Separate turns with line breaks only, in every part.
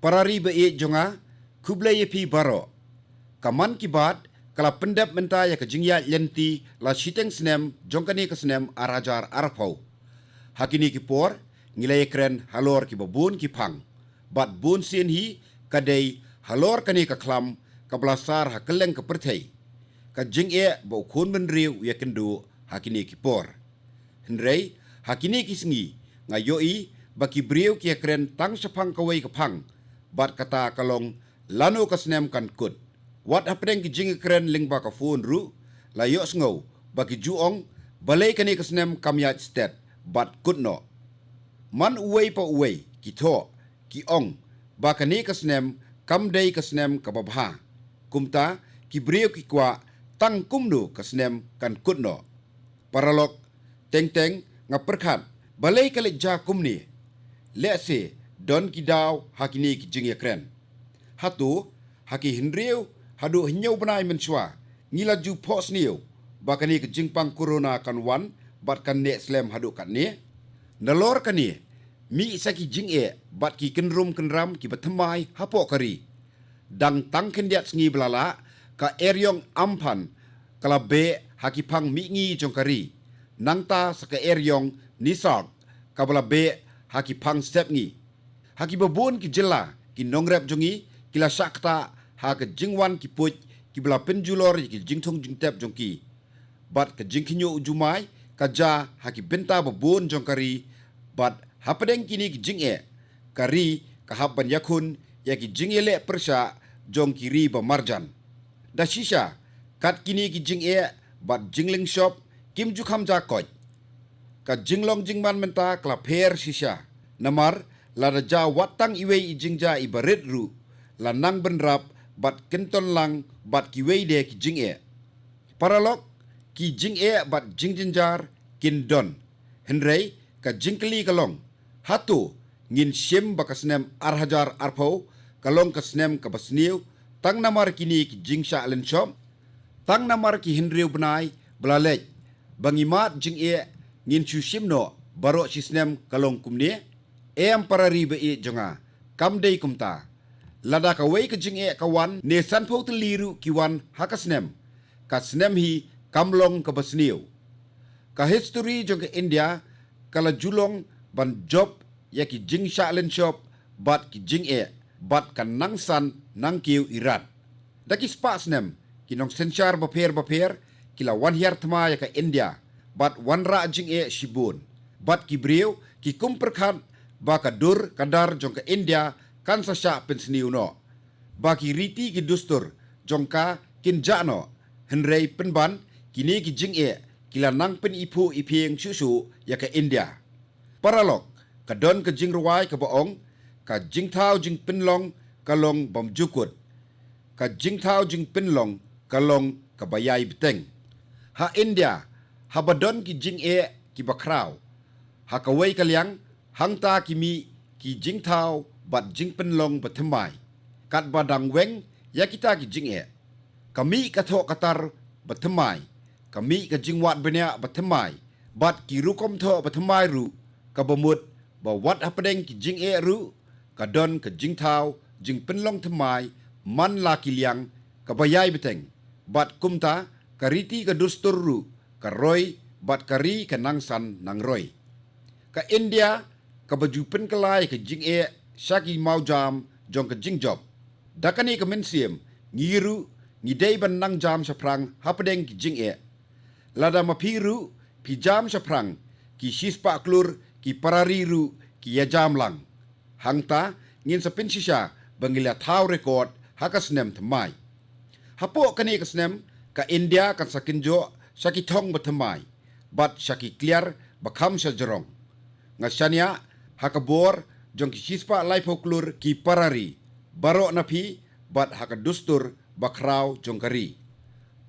Parari be jonga kublai pi baro. Kaman kibat kala pendap menta ya ke jingya lenti la shiteng snem jongkani ke snem arajar arapau. Hakini kipor ngilai kren halor ki babun ki pang. Bat bun sin hi kadai halor kani ka klam ka belasar hakeleng ke pertai. Ka jingye ba kun menriu ya kendu hakini kipor. Hendrei hakini kisengi ngayoi baki briu ki kren tang sepang kawai ke pang. Bat kata kalong lanu ka snem kan kut. Wat hapdeng ki jing kren ling ba ka phone ru la yo sngo baki juong balai kani ka snem kamyat stet bat kut no. Man uwei pa uwei ki tho ki ong ba kani ka snem kam dei ka snem ka babha. Kumta ki briu ki kwa tang kumnu ka snem kan kut no. Paralok teng nga perkhat balai kalik ja kumni. Lese don ki daw hakini ki jing kren. Hatu haki hindriu hadu hinyau benai mensua ngila ju pos niu bakani ke jingpang corona kan wan bat kan ne slam hadu kat ne nalor kani mi saki jing bat ki kenrum kenram ki batemai hapo kari dang tang kendiat sngi belala ka eryong ampan kala be haki pang mi ngi jong kari nangta saka eryong nisak kabala be haki pang step ngi haki babun ki jela ki nongrep jongi kila sakta ha ke jingwan ki puj ki bela penjulor ki jingthong jingtep jongki bat ke jingkinyo ujumai ka ja ha ki benta babun jongkari bat hapadeng kini ki jinge kari ka haban yakun ya ki jingele persha jongkiri ba marjan da shisha kat kini ki jinge bat jingling shop kim jukham ja koj ka jinglong jingman menta kla pher shisha namar la ja watang iwe i jingja ibarit ru la nang benrap bat kenton lang bat kiwei de ki jing paralok ki jing bat jing jinjar kin don henrei ka jingkeli kalong hatu ngin shim bakasnem arhajar arpau kalong kasnem ka basniu tang namar kini ki jing sha len shop tang namar ki henriu benai belalek bangimat jing ngin chu shim no baro sisnem kalong kumne parari be jonga kamdei kumta lada ka wei ka jing kawan ne sanpho teliru kiwan hakasnem ka snem hi kamlong ka basniu ka history jong ka India kala julong ban job ya ki jing shalen shop bat ki jing bat kan nangsan nang kiu irat daki spa snem kinong senchar baper kila wan hiar thma ya ka India bat wan ra jing shibun bat ki briu ki kumperkhat ba ka dur kadar jong ka India kan sasya pensniu no. Baki riti ki dustur jongka kinjano henrei penban kini ki jing kila nang pen ipu ipieng susu ya ke India. Paralok kadon ke jing ruwai ke boong ka jing thau jing penlong kalong bom jukut ka jing thau jing penlong kalong kabayai beteng. Ha India ha badon ki jing ki bakrau ha kawai kalyang hangta kimi ki jing thau bat jing penlong batemai kat badang weng ya kita ki jing kami kathok katar batemai kami ka jingwat benya batemai bat ki rukom tho batemai ru ka bamut ba wat hapdeng ki jing ru kadon ka jing thau jing penlong temai man la kiliang ka bayai beteng bat kumta kariti ka dustur ru ka roy bat kari ka nangsan nang roy ka India ka baju penkelai ka jing Shaki mau jam jong ke jing job. Dakani ke mensiem ngiru ngidei ban nang jam saprang hapedeng ki jing Lada mapiru pi jam saprang ki shispa klur ki parariru ki ya jam lang. Hangta ngin sapin sisha bangila thau record hakasnem thamai. Hapo kani kasnem ka India kan sakinjo Shaki thong bathamai. Bat Shaki clear bakham sa jerong. Ngasanya hakabor jong ki shispa lai poklur ki parari baro napi bat haka dustur bakrau jongkari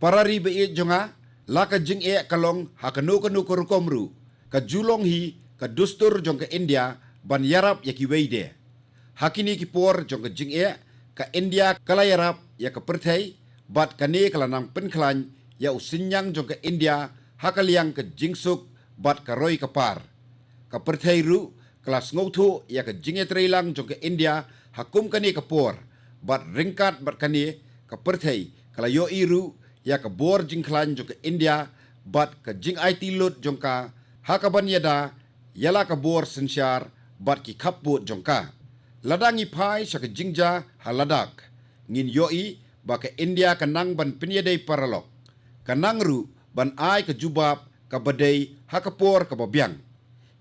parari be jonga laka jing kalong haka no korukomru ka julong hi ka dustur jong ka India ban yarap ya ki weide hakini ki por jong ka jing ka India kala yarap ya ka perthai bat kane kala nang penklan ya usinyang jong ka India haka liang ka jingsuk bat ka roy ka par ka perthai ru kelas ngautu ya ke jinge trailang jong ke India hakum kani kapor bat ringkat bat kani ka perthei kala yo iru ya ka bor jingklan jong ke India bat ka jing IT lut jongka hakaban yada yala ka bor sensyar bat ki kaput jongka ladangi pai sa ka jingja haladak ngin yoi ba ka India kanang ban pinyadai paralok kanang ru ban ai ka jubab ka badai hakapor ka babyang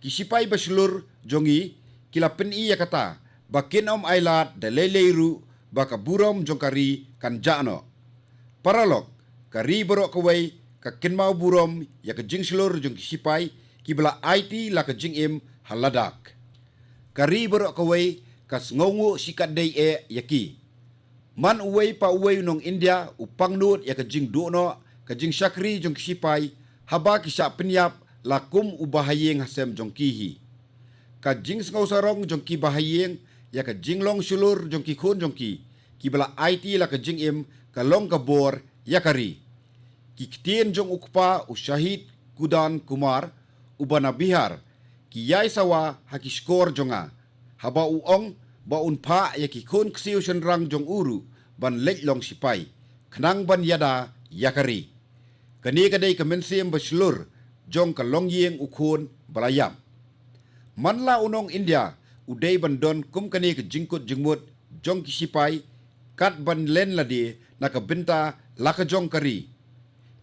kisipai baslur jongi kila peni ya kata bakin om ailat da leleiru baka burom jongkari kan jano paralok kari borok kawai ka kinmau burom ya ka jingslur jong kisipai kibla IT la ka jingim haladak kari borok kawai kas ngongu sikat dei yaki man uwei pa uwei nong India upang nut ya ka jing duno ka jing syakri jong kisipai haba kisah penyap lakum ubahayeng hasem jongkihi ka jing sngau sarong jongki bahayeng ya ka jinglong sulur jongki khun jongki kibala IT la ka jingim ka long ka bor ya kari ki kitien jong ukpa usyahid kudan kumar ubana bihar ki yai sawa haki skor jonga haba uong ba unpa ya ki khun ksiu senrang jong uru ban lek long sipai khnang ban yada yakari kani kadai kamensiem baslur jong ka longyeng ukhun balayam manla unong India udai bandon kum kani ke jingkut jingmut jong kisipai kat ban len ladi naka binta laka jong kari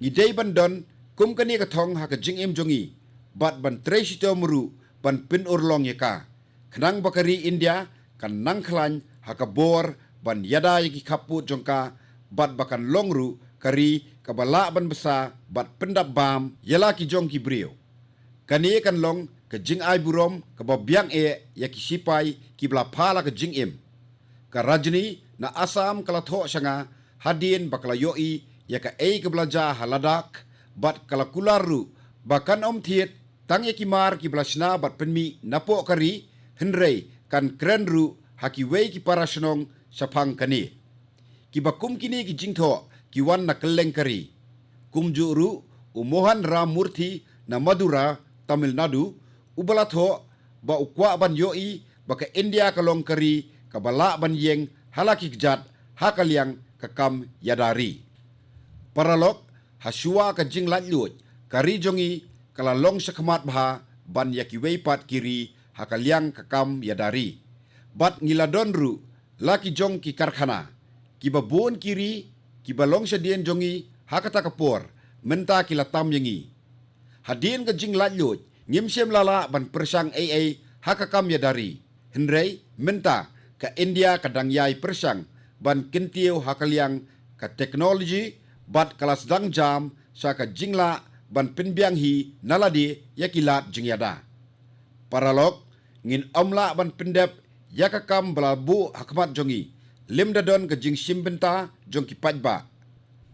ngidai bandon kum kani ka thong ha ka jingim jongi bat ban tresito muru ban pin urlong yaka khnang bakari India kan nang khlan ha ka bor ban yada yaki kaput jongka bat bakan longru kari kabala ban besa bat pendap bam yala ki jong ki brio kani kan long ke jing ai burom ke babyang yaki sipai ki bla phala ke jing im ka rajni na asam kala tho sanga hadin bakala yoi ya ka ke belaja haladak bat kala kularu bakan om thiet tang yaki mar ki blasna bat penmi napo kari henrei kan krenru haki wei ki parasnong sapang kani ki bakum kini ki jingtho ki wan na keleng kari kumjuru umohan ramurthi na Madura Tamil Nadu ubalatho ba ukwa ban yoi baka India kalong kari kabala ban yeng halaki kjat hakaliang kakam yadari paralok hasua ka jing latlut kari jongi kala long sakmat bha ban yaki weipat kiri hakaliang kakam yadari bat ngiladonru laki jong ki karkhana ki babun kiri ki balong sedien jongi hakata kapor menta kila tam yengi hadin ka jing latlut ngimsem lala ban persang hakakam yadari henrei menta ka India kadang yai persang ban kentiu hakaliang ka teknologi bat kelas dang jam sa ka jingla ban pinbiang hi naladi yakilat jingyada paralok ngin omla ban pendep yakakam balabu hakmat jongi limdadon ka jing simbenta jongki pajba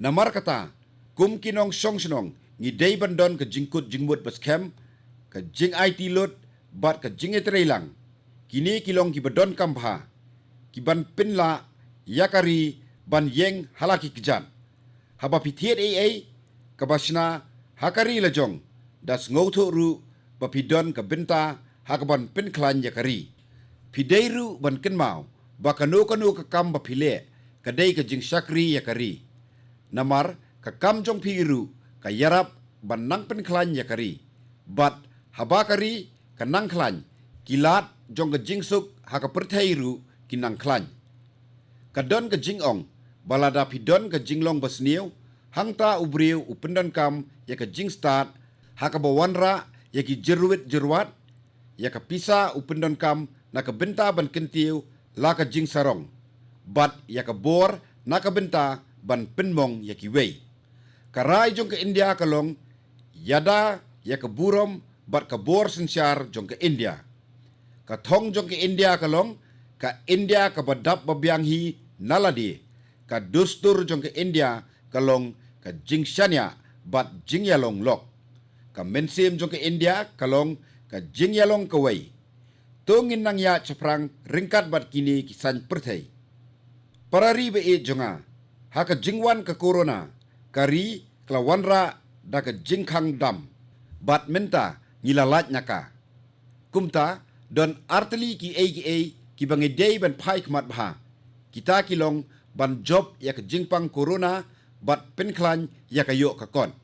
namar kata kum kinong song senong ngidei bandon ka jingkut jingmut baskem ka jing IT lut bat ka jing etreilang kini kilong ki badon kampha ki ban pinla yakari ban yeng halaki kjan haba pithiet ka basna hakari lajong das ngotho ru bapidon ka binta hakaban pin klan yakari pideiru ban kenmau bakano kanu ka kam bapile kadai ka jing sakri yakari namar ka kam jong piru ka yarap ban nang pin klan yakari bat habakari kanang klan kilat jong ka jingsuk haka perthairu kinang klan kadon ka jingong balada pidon ka jinglong basniu hangta ubriu upendon kam ya ka jingstart haka bawanra ya ki jeruat ya ka pisa upendon kam na ka benta ban kentiu la ka jing sarong bat ya ka bor na ka benta ban penmong ya ki wei karai jong ka India kalong yada ya ka burom bat ka bor sensyar jong ka India ka thong jong ka India kalong ka India ka badap babyang hi naladi ka dustur jong ka India kalong ka jingshanya bat jingyalong lok ka mensim jong ka India kalong ka jingyalong kawai tungin nang ya chaprang ringkat bat kini kisan perthai parari be jonga haka jingwan ka corona kari klawanra da ka jingkhang dam bat menta ngilalat nyaka kumta don arteli ki ki bangi dei ban phai khmat bha kita kilong ban job ya ke jingpang corona bat penklan ya ka yo ka kon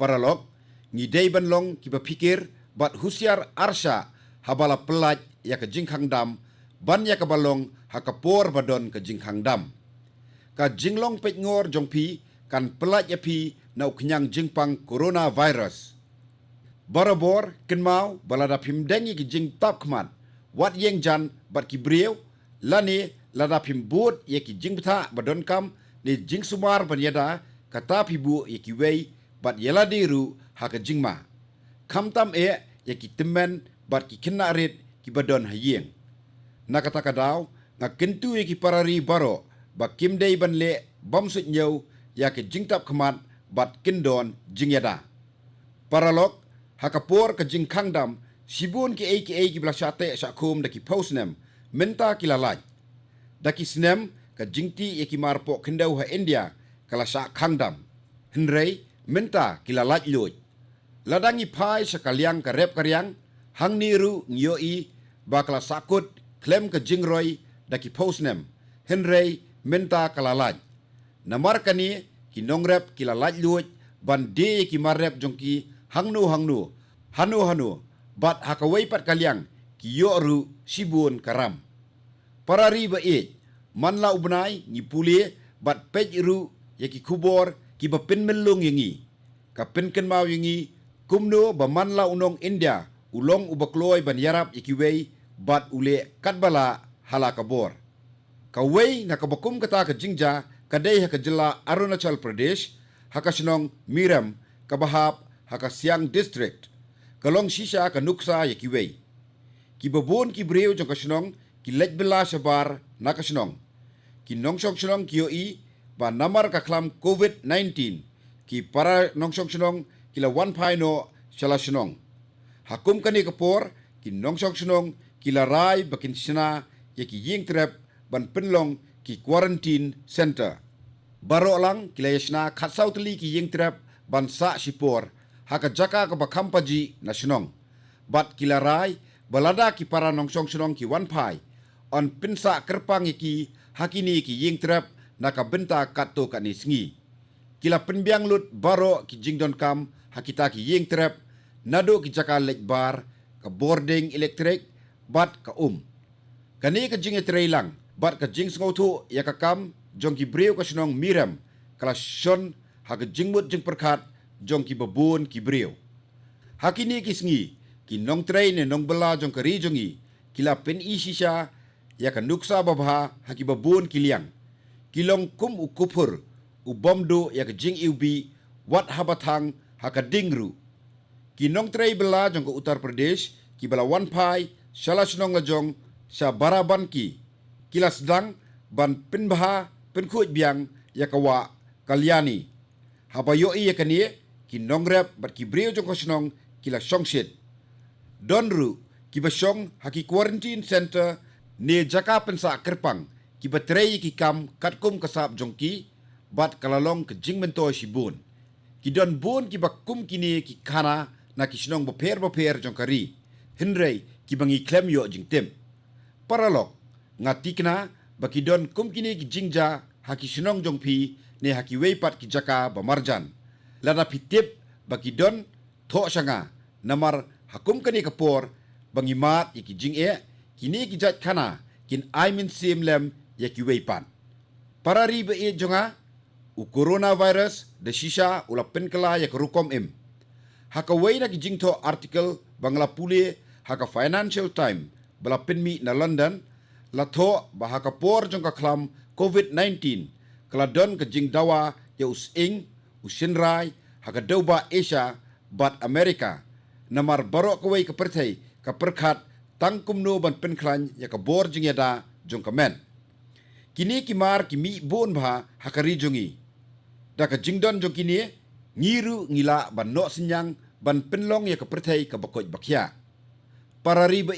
paralog ngi dei ban long ki ba pikir bat husiar arsha habala pelaj ya ke jingkhang dam ban ya ka balong hakapor badon ke jingkhang dam ka jinglong pet ngor jongpi kan pelaj ya pi nau knyang jingpang coronavirus barabor kenmau balada phim dengi ki jing tap khman wat yeng jan bat ki brew lani lada phim bot ye ki jing btha badon kam ni jing sumar ban yada kata phibu ye ki wei bat yeladi ru ha ka jingma kham tam ye ki temen bat ki khinna ret ki badon hayeng na kata kadaw nga kentu ye ki parari baro ba kim dei ban le bam sut nyau ya ki jing tap khman bat kindon jing yada paralok hakapor ka jing khangdam sibun ki ki blasate sa khum da ki posnem menta ki lalaj da ki snem ka jingti ye ki marpo kendau ha India kala sa khangdam henrei menta ki lalaj loj ladangi phai sa kalyang ka rep karyang hangni ru ngyo i ba kala sakut klem ka jingroi da ki posnem henrei menta kala lalaj namar kani ki nongrep ki lalaj loj ban de ki marep jongki hanu bat hakawai pat kalyang ki yoru sibun karam parari ba man la ubnai ni pule bat pej ru ye ki kubor ki ba pin melung yengi ka pin ken mau yengi kumno ba man la unong India ulong ubakloi ban yarap ye ki wei bat ule katbala halakabor ka wei na ka bakum kata ka jingja kadai ha ka jilla Arunachal Pradesh hakasnong Miram ka bahap haka Siang district kalong shisha ka nuksa ye ki wei ki babon ki breu jong kasnong ki lejbela sabar na kasnong ki nongsong snong ki i ba namar ka klam COVID-19 ki para nongsong snong kila 1 paino shala snong hakum kani kapor ki nongsong snong kila rai bakin sina ye ki ying trap ban penlong ki quarantine center baro lang kila yasna khatsau tli ki ying trap ban sa sipor haka jaka ka bakampaji na snong bat kila rai balada ki para nongsong snong ki 1 pai on pinsa kerpang ki hakini ki ying trap naka benta katto ka ni sngi kila penbiang lut baro ki jingdon kam hakita ki ying trap nado ki jaka lekbar ka boarding electric bat ka kani ka jing lang bat ka jing ngothu ya ka kam jong ki breu ka snong Miram kala shon haka jingmut jing perkhat jong ki babun ki breu hakini ki sngi ki nong trei ne nong bela jong ka ri jongi kila pen isisha ya ka nuksa babha haki babun kiliang kilong kum ukupur ubomdo ya ka jing iubi wat habatang haka dingru ki nong trei bela jong ka Uttar Pradesh ki bela 1 pai salah snong jong sa baraban ki kila sedang ban pinbha penkhut biang ya ka wa kalyani habayo ya ka ni ki nongrep bat ki breu jong ka snong kila songshit donru ki basong haki quarantine center ne jaka pensa kerpang ki batrei ki kam katkum kasap jongki bat kalalong ke jingmento sibun ki don bun ki bakum kini ki kana na ki snong boper jongkari henrei ki bangi klem yo jingtem paralok ngatikna baki don kum kini ki jingja haki snong jongpi ne haki weipat ki jaka bamarjan lada pitip baki don tho sanga namar hakum kani kapor bangi mat ki jing kini ki jat kana kin aimin sim lem ya ki weipan parari be jonga u coronavirus de shisha ula penkala ya rukom haka weina ki jingtho article bangla pule haka Financial Time bala penmi na London la tho ba haka por jongka klam COVID-19 kala don ka jing dawa ya usinrai haka dauba Asia bat Amerika namar baro kawai ka perthai ka perkhat tangkumno ban penklan ya ka bor jing yada jongka men kini kimar kimi bon bha hakari jongi da ka jingdon jong kini ngiru ngila ban no sinyang ban penlong ya ka perthai ka bakoj bakya parari ba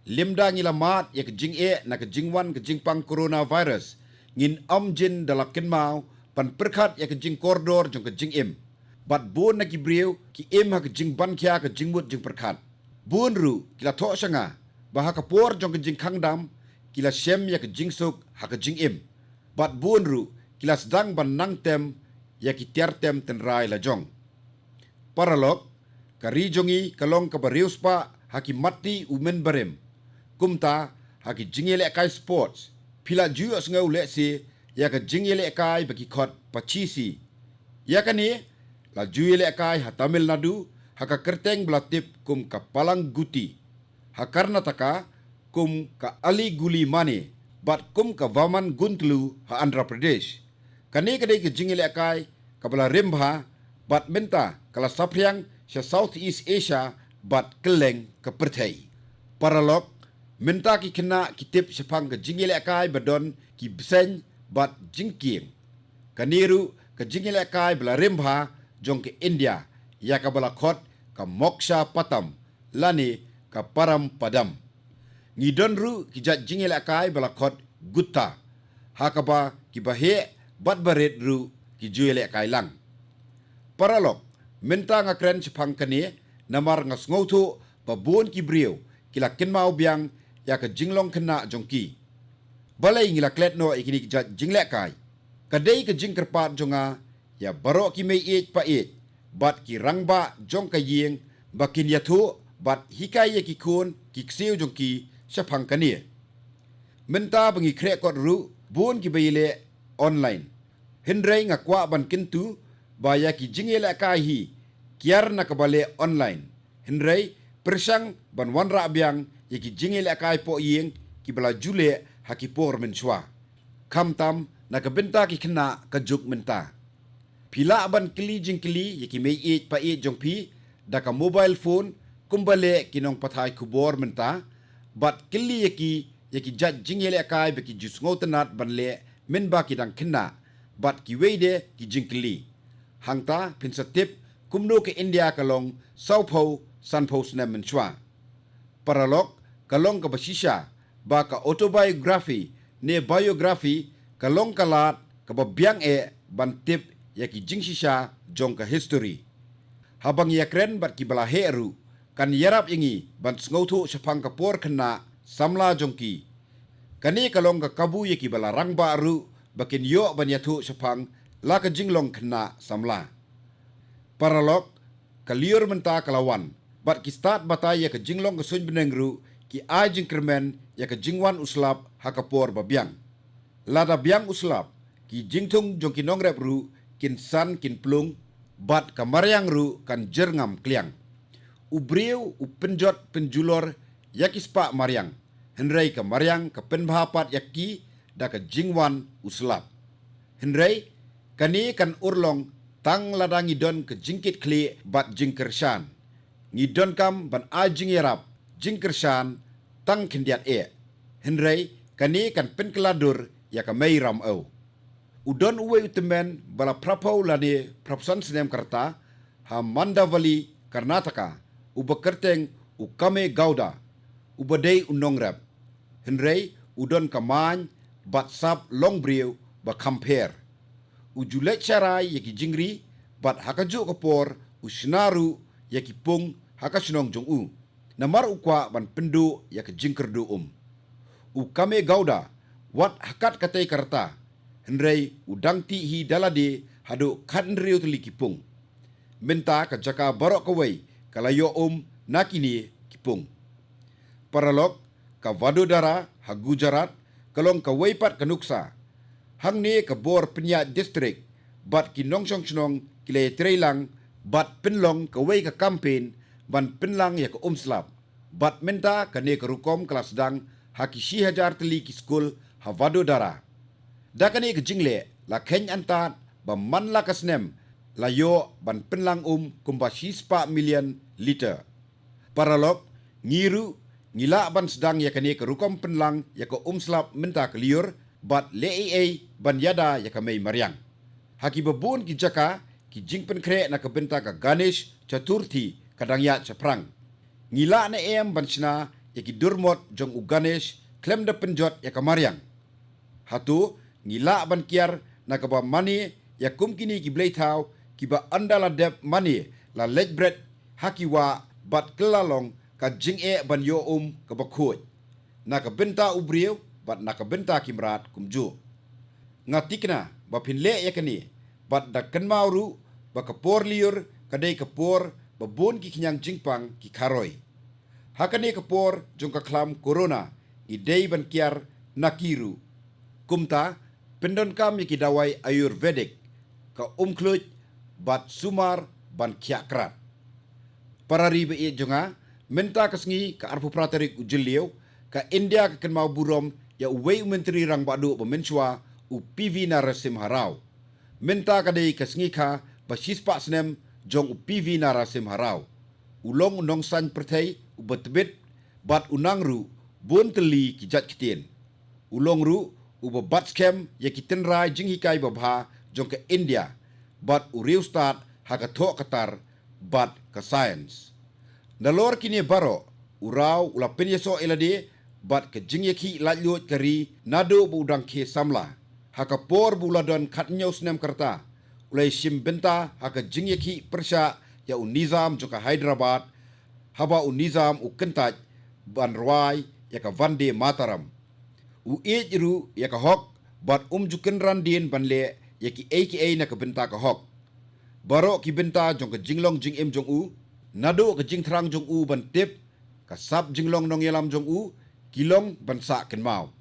limda ngila mat ya ka jing na ka jingwan ka jingpang coronavirus ngin amjin dalakin mau pan perkhat ya ka jing koridor jong ka jing bat bon na ki breu ki ha ka jing ban kya ka jingmut jing perkhat bon ru kila tho sanga ba ha ka por jong ka jing khangdam kila syem ya ke jingsuk ha ke jingim. Bat buon ru kila sedang ban nang tem ya ki tiar tem tenrai la jong. Paralog, kari jongi kalong ka barius pa haki mati umen barem. Kumta haki jingele kai sports. Pila juyo sengau le si ya ka jingele kai bagi kot pacisi. Ya kani la juyele kai ha Tamil Nadu haka kerteng belatip kum ka Palang Guti. Ha Karnataka kum ka Ali Guli Mane. Bat kum ka Vaman Guntlu ha Andhra Pradesh. Kani kadai ke jingele kai kabala rimba bat menta kala sapriang sa Southeast Asia bat keleng ke Perthai. Paralog menta ki kena kitip sepang ke jingele kai badon ki bsen bat jingkiem. Kaniru ke jingele kai bala rimba jong ke India ya kabala khot ka Moksha Patam lani ka Param Padam. Ngidon ru ki jat jingele kai bala khot Gutta. Hakaba ki bahe bat baret ru ki juele kai lang. Paralog menta ngakren sepang kani namar ngasngautu babon ki brio kila kenmau biang ya ke jinglong kena jongki. Balai ngila kletno ikini ki jat jingle kai. Kadai ke jingkerpat jonga ya barok ki mei ej pa ej. Bat ki rangba jong ka yeng bakin yathu bat hikai ye ki kun ki kseu jongki sepang kani. Menta bangi krek kot ru bon ki baile online. Hendrai ngakwa ban kintu baya ki jingele kai hi kiar na kabale online. Hendrai persang ban wanra biang ye ki jingele kai po yeng ki bala jule haki por menchwa. Kamtam na kabenta ki kena kajuk menta. Pila ban kili jingkili ye ki mei ej pa ej jongpi da ka mobile phone kumbale kinong pathai kubor menta bat kili ye ki jat jingele kai be ki jusngo tenat banle menba ki dang kena bat ki weide ki jingkili. Hangta pinsatip kumno ke India kalong Saupho Sanpho snem menchwa. Paralog kalong ka basisha ba ka autobiography ne biography kalong kalat ka babyang e ban tip ya ki jingsisha jong ka history. Habang yakren bat ki bala heru kan yarap ingi ban ngautu sepang ka por kena samla jongki. Kani kalong ka kabu ya ki bala rangba ru bakin yo ban yathu sepang la ka jinglong kena samla. Paralog kaliur menta kalawan bat ki start batai ya ka jinglong ka sun benengru ki a jingkermen ya ka jingwan uslap hakapor babyang. Lada biang uslap ki jingtung jong ki nongrep ru kin san kin plung bat ka maryang ru kan jerngam kliang. Ubriu upenjot penjulor yaki spa maryang. Henrei ka maryang ka penbahapat yaki da ka jingwan uslap. Henrei kani kan urlong tang ladang idon ke jingkit kli bat jingkershan. Ngidon kam ban a jingerap jingkershan tang kendiat e. Henrei kani kan penkeladur ya ka mei ram au. Udon uwe utemen bala prapau lani prapsan senem karta ha Mandavali Karnataka ubakerteng ukame gauda ubadei unongrap. Henrei udon kamany bat sap longbriu ba kamper. Ujulek carai yaki jingri bat hakaju kapor usnaru yaki pung hakasunong jong u. Namar ukwa ban pendu yaki jingkerdu Ukame gauda wat hakat katai karta. Henrei udang ti hi dalade hadu kanriu tuli kipung. Menta ka jaka barok kawai kalayo nakini kipung. Paralog ka Vadodara ha Gujarat kalong ka Waipat kanuksa. Hang ni ka bor penya distrik bat ki nongsong snong kile trailang bat penlong ka wai ka campaign ban penlang ya ka slap. Bat menta ka ne ka rukom kelas dang haki 6,000 teli ki skul ha Vadodara. Da kani ke jingle la keny antat ba man la kasnem la yo ban penlang kumba 6 million liter. Paralog ngiru ngila ban sedang ya kani ke rukom penlang ya ka slap menta keliur bat le ban yada ya ka mei maryang. Haki babun ki jaka ki jingpen kre na ka benta ka Ganesh Chaturthi kadang ya chaprang. Ngila na ban sina ya ki durmot jong u Ganesh klem da penjot ya ka maryang. Hatu ngila ban kiar na ka ba mani ya kumkini ki bleitau ki ba andala dep mani la lejbret haki wa bat kelalong ka jing ban yo ka ba khoj. Na ka benta ubriu bat nakabenta kimrat kumju. Ngatikna bapin le yakani bat dakan mauru bakapor liur kadai kapor babon ki kinyang jingpang ki karoi. Hakane kapor jongka klam corona idei ban kiar nakiru. Kumta pendon kam yaki dawai ayurvedik ka umkluj bat sumar ban kiakrat. Para ribe e jonga menta kasngi ka arpu pratarik ujiliu ka India ka kenmau burom ya uwei menteri rang badu pemensua u PV Narasim Harau. Menta kadai kasngi ka basispa snem jong u PV Narasim Harau. Ulong unong san pertai u betbit bat unang ru bon teli ki jat kitien. Ulong ru u bat scam ya kiten rai jing hikai babha jong ka India bat u riu start haka thok katar bat ka science. Nalor kini baro urau ulapin yeso elade bat ke jingyaki lajut kari nado budang ke samla haka por buladon khatnyau snem karta ulai sim benta haka jingyaki persha ya unizam joka Hyderabad haba unizam ukentaj ban rwai ya ka Vande Mataram u ejru ya ka hok bat juken randin banle ya ki AKA na ka benta ka hok baro ki benta jong ka jinglong jing em jong u nado ka jing thrang jong u ban tip ka sap jinglong nong yelam jong u kilong ban sa ken mau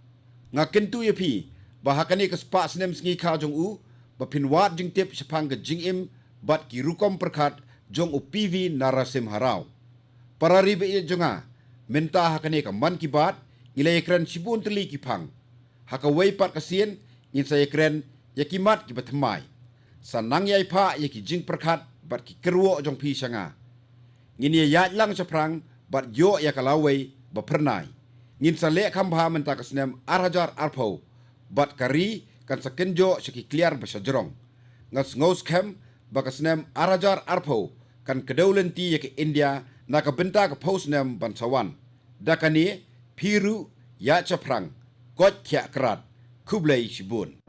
nga kentu ye phi bahakani ka spa snem sngi kha jong u ba pinwat jing tip sapang ka jing em bat ki rukom perkhat jong u PV Narasim Harau parari be ye jonga menta hakani ka man ki bat ila ekran sibun teli ki phang haka wei pat kasien in sa ekran yakimat ki bathmai sanang yai pha yaki jing perkhat bat ki kerwo jong phi sanga ngin ya lang saprang bat yo ya kalawei ba pernai ngin sa le khambha menta kasnem arhajar arpho bat kari kan sakenjo shaki clear ba sajrong ngas ngos khem ba kasnem arhajar arpho kan kedaulanti yaki India na ka benta ka posnem ban sawan dakani phiru ya chaprang kot khya krat Kublai Shibun.